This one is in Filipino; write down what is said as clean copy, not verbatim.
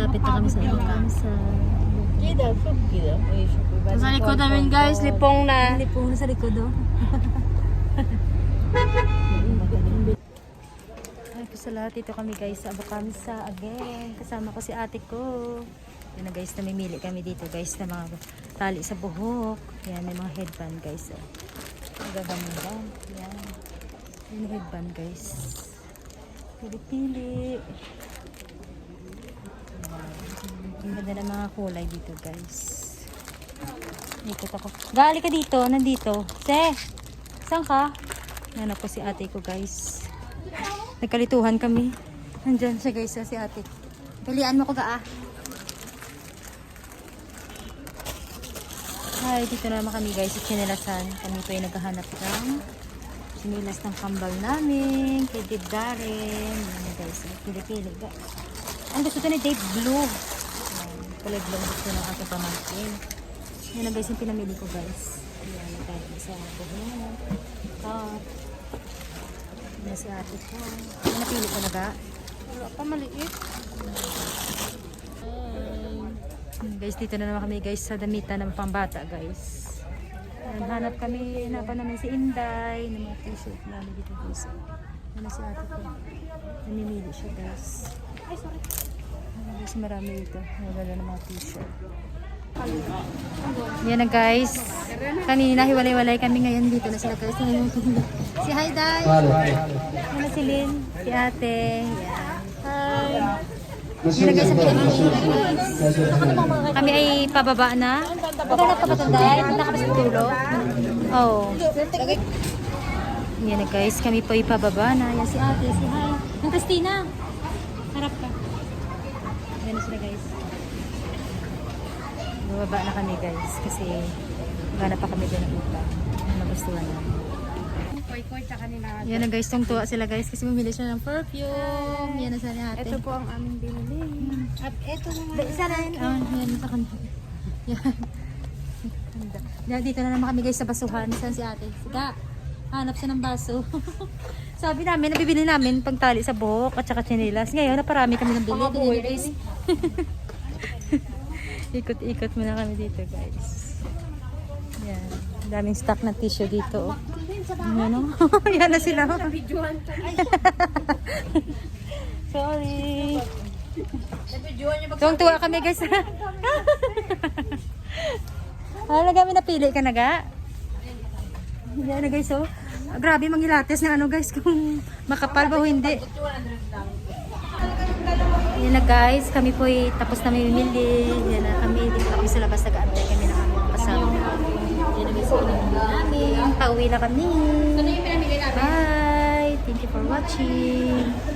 Malapit na kami sa Alcanza. Kida, food kida. Sa likod namin guys, lipong na. Lipong na sa likod oh. Ay, sa lahat dito kami guys sa Alcanza again. Kasama ko si ate ko. Yan na guys, namimili kami dito guys na mga tali sa buhok. Yan, may mga headband guys. Oh. Magaganda. Yan. Yung headband guys. Pili-pili. Ang ganda ng mga kulay dito guys. Ikot ako. Gali ka dito, nandito. Se, saan ka? Nanap ko si ate ko guys. Nagkalituhan kami. Nandyan siya guys, si ate. Pilian mo ko ga ah. Hi, dito na naman kami guys sa Chinelasan. Kami po ay naghahanap ng sinilas ng kambal namin. Kay Dave Darren. Yan guys, pili-pili. Ang gusto ko ni Dave Blue. Kulay blue gusto ng aking pamangkin. Yan na guys yung pinamili ko guys. Yan, nagkaya sa buhok. Cup. Yan si ate ko. Yan napili ko na ga. Wala pa maliit. Guys, dito na naman kami guys sa damitan ng pambata guys. Yan, hanap kami, hanapan namin si Inday ng mga t-shirt namin dito guys. Yan si ate ko. Namimili siya guys. Ay, sorry. Guys, marami dito. Nagala ng mga t-shirt. Yan na guys. Kanina hiwalay-walay kami, ngayon dito na sila guys. Si Hayday. Yan si Lynn. Si ate. Yan. Hi. Yan na guys sa Pilipinas. Kami ay pababa na. Maganda ka ba tanday? Maganda ka ba sa tulo? Oo. Yan na guys. Kami po ay pababa na. Yan si ate. Si Hi. Yung Christina. Harap ka. Yan na sila guys. Bababa na kami guys. Kasi maghanap pa kami din ng iba. Nagustuhan namin. Yan na guys, tungtuwa sila guys kasi bumili siya ng perfume. Yan na sa ate. Ito po ang aming binili. At ito naman. Isa rin. Yan sa kanila. Yan. Yan. Dito na naman kami guys sa basuhan. Saan si ate? Sika. Hanap siya ng baso. Sabi namin, nabibili namin pagtali sa buhok at saka tsinelas. Ngayon, naparami kami ng bili. Binili guys. Ikot-ikot muna kami dito guys. Yan. Daming stock na tissue dito. Ano? Yan na sila. Sorry. Tuwang-tuwa kami guys. Ano kami napili ka na ga? Yan na guys oh. Grabe mangilates ng ano guys kung makapal ba o hindi. Yan na guys, kami po ay tapos na mamimili. Yan na kami, dito kami sa labas, nag-aantay kami ng aming kasama. Yan na guys, pinamili namin. Pauwi na kami. Bye! Thank you for watching.